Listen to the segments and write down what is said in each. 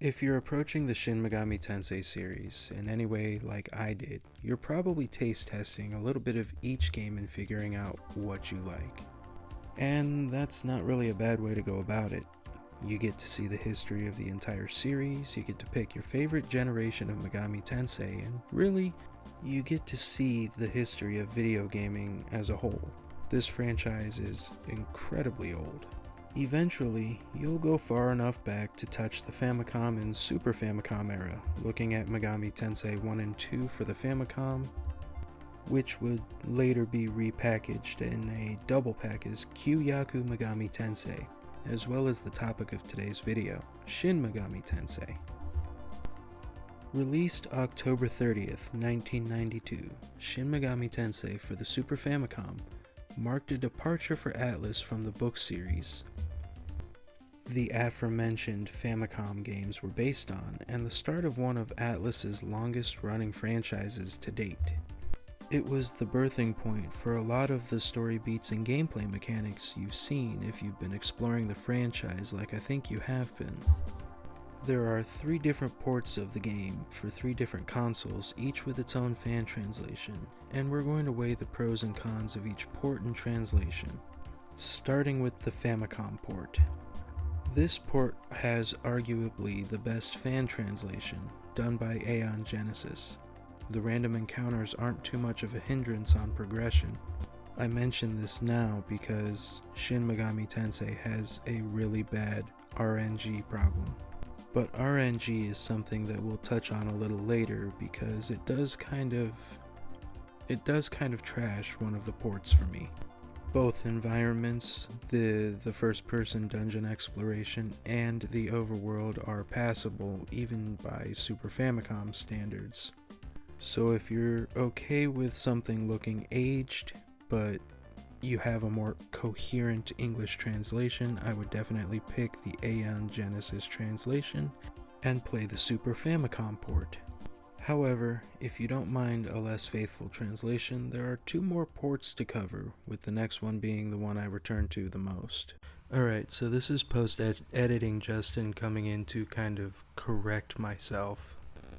If you're approaching the Shin Megami Tensei series in any way like I did, you're probably taste testing a little bit of each game and figuring out what you like. And that's not really a bad way to go about it. You get to see the history of the entire series, you get to pick your favorite generation of Megami Tensei, and really, you get to see the history of video gaming as a whole. This franchise is incredibly old. Eventually, you'll go far enough back to touch the Famicom and Super Famicom era, looking at Megami Tensei 1 and 2 for the Famicom, which would later be repackaged in a double pack as Kyu-Yaku Megami Tensei, as well as the topic of today's video, Shin Megami Tensei. Released October 30th, 1992, Shin Megami Tensei for the Super Famicom marked a departure for Atlus from the book series the aforementioned Famicom games were based on, and the start of one of Atlus's longest running franchises to date. It was the birthing point for a lot of the story beats and gameplay mechanics you've seen if you've been exploring the franchise like I think you have been. There are 3 different ports of the game for 3 different consoles, each with its own fan translation, and we're going to weigh the pros and cons of each port and translation, starting with the Famicom port. This port has arguably the best fan translation, done by Aeon Genesis. The random encounters aren't too much of a hindrance on progression. I mention this now because Shin Megami Tensei has a really bad RNG problem. But RNG is something that we'll touch on a little later because it does kind of trash one of the ports for me. Both environments, the first-person dungeon exploration, and the overworld are passable even by Super Famicom standards. So if you're okay with something looking aged, but you have a more coherent English translation, I would definitely pick the Aeon Genesis translation and play the Super Famicom port. However, if you don't mind a less faithful translation, there are 2 more ports to cover, with the next one being the one I return to the most. Alright, so this is post-editing Justin coming in to kind of correct myself.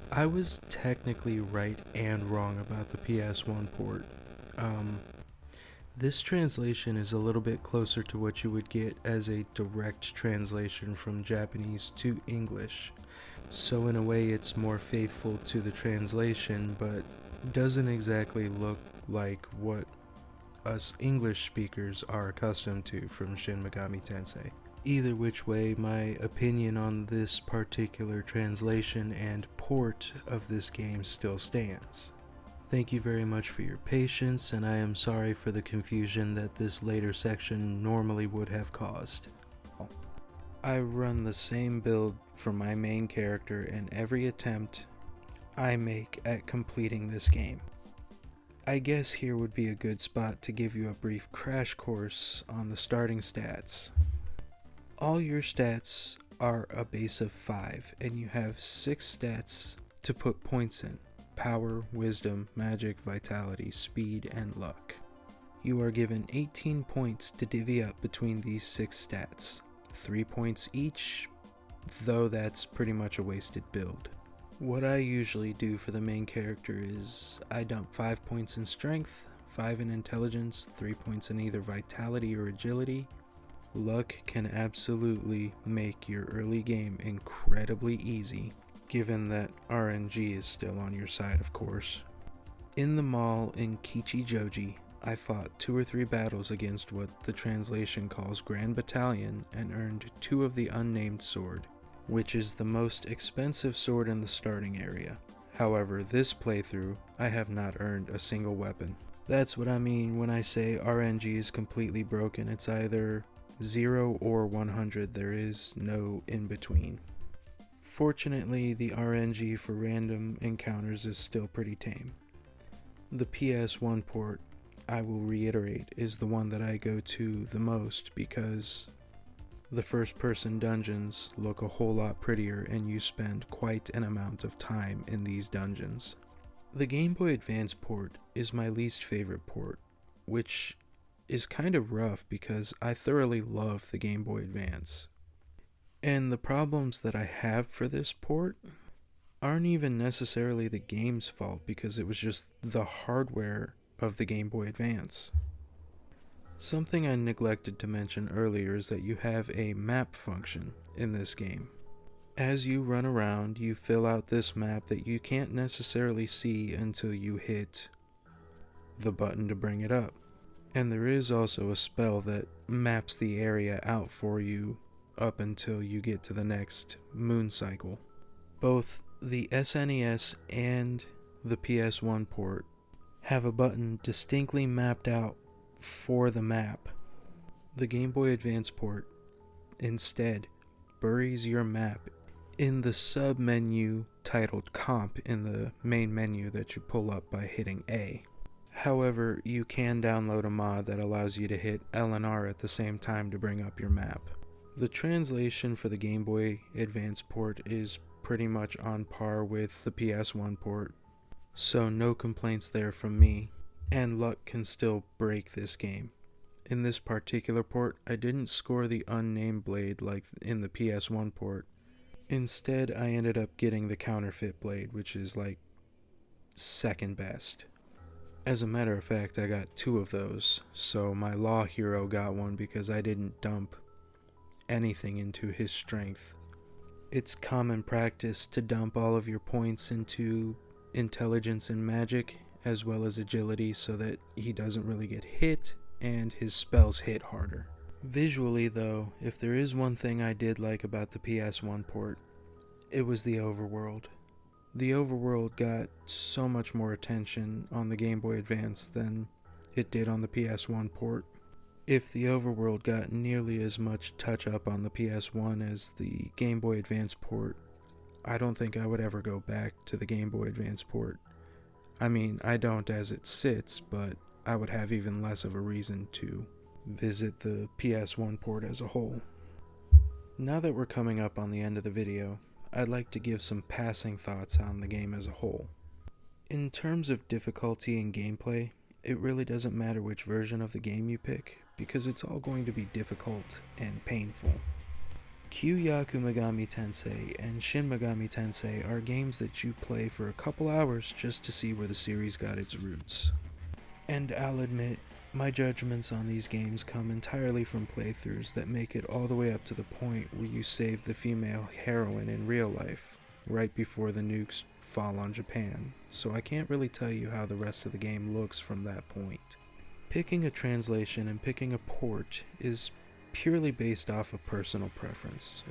I was technically right and wrong about the PS1 port. This translation is a little bit closer to what you would get as a direct translation from Japanese to English. So in a way it's more faithful to the translation, but doesn't exactly look like what us English speakers are accustomed to from Shin Megami Tensei. Either which way, my opinion on this particular translation and port of this game still stands. Thank you very much for your patience, and I am sorry for the confusion that this later section normally would have caused. I run the same build for my main character in every attempt I make at completing this game. I guess here would be a good spot to give you a brief crash course on the starting stats. All your stats are a base of 5, and you have 6 stats to put points in: power, wisdom, magic, vitality, speed, and luck. You are given 18 points to divvy up between these 6 stats. 3 points each, though that's pretty much a wasted build. What I usually do for the main character is I dump 5 points in strength, 5 in intelligence, 3 points in either vitality or agility. Luck can absolutely make your early game incredibly easy, given that RNG is still on your side, of course. In the mall in Kichijoji, I fought 2 or 3 battles against what the translation calls Grand Battalion and earned 2 of the unnamed sword, which is the most expensive sword in the starting area. However, this playthrough, I have not earned a single weapon. That's what I mean when I say RNG is completely broken. It's either 0 or 100, there is no in between. Fortunately, the RNG for random encounters is still pretty tame. The PS1 port, I will reiterate, is the one that I go to the most because the first-person dungeons look a whole lot prettier and you spend quite an amount of time in these dungeons. The Game Boy Advance port is my least favorite port, which is kind of rough because I thoroughly love the Game Boy Advance. And the problems that I have for this port aren't even necessarily the game's fault, because it was just the hardware of the Game Boy Advance. Something I neglected to mention earlier is that you have a map function in this game. As you run around, you fill out this map that you can't necessarily see until you hit the button to bring it up. And there is also a spell that maps the area out for you up until you get to the next moon cycle. Both the SNES and the PS1 port have a button distinctly mapped out for the map. The Game Boy Advance port instead buries your map in the sub-menu titled Comp in the main menu that you pull up by hitting A. However, you can download a mod that allows you to hit L and R at the same time to bring up your map. The translation for the Game Boy Advance port is pretty much on par with the PS1 port, so no complaints there from me, and luck can still break this game. In this particular port, I didn't score the unnamed blade like in the PS1 port. Instead, I ended up getting the counterfeit blade, which is like second best. As a matter of fact, I got 2 of those, so my law hero got one because I didn't dump anything into his strength. It's common practice to dump all of your points into intelligence and magic, as well as agility, so that he doesn't really get hit and his spells hit harder. Visually though, if there is one thing I did like about the PS1 port, it was the overworld. The overworld got so much more attention on the Game Boy Advance than it did on the PS1 port. If the overworld got nearly as much touch-up on the PS1 as the Game Boy Advance port, I don't think I would ever go back to the Game Boy Advance port. I mean, I don't as it sits, but I would have even less of a reason to visit the PS1 port as a whole. Now that we're coming up on the end of the video, I'd like to give some passing thoughts on the game as a whole. In terms of difficulty and gameplay, it really doesn't matter which version of the game you pick, because it's all going to be difficult and painful. Kyu-Yaku Megami Tensei and Shin Megami Tensei are games that you play for a couple hours just to see where the series got its roots. And I'll admit, my judgments on these games come entirely from playthroughs that make it all the way up to the point where you save the female heroine in real life, right before the nukes fall on Japan, so I can't really tell you how the rest of the game looks from that point. Picking a translation and picking a port is purely based off of personal preference.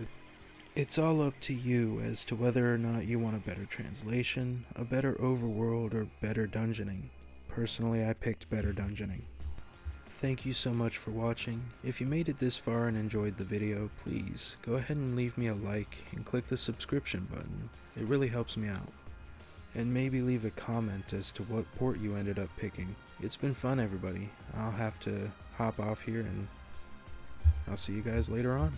It's all up to you as to whether or not you want a better translation, a better overworld, or better dungeoning. Personally, I picked better dungeoning. Thank you so much for watching. If you made it this far and enjoyed the video, please go ahead and leave me a like and click the subscription button. It really helps me out. And maybe leave a comment as to what port you ended up picking. It's been fun, everybody. I'll have to hop off here, and I'll see you guys later on.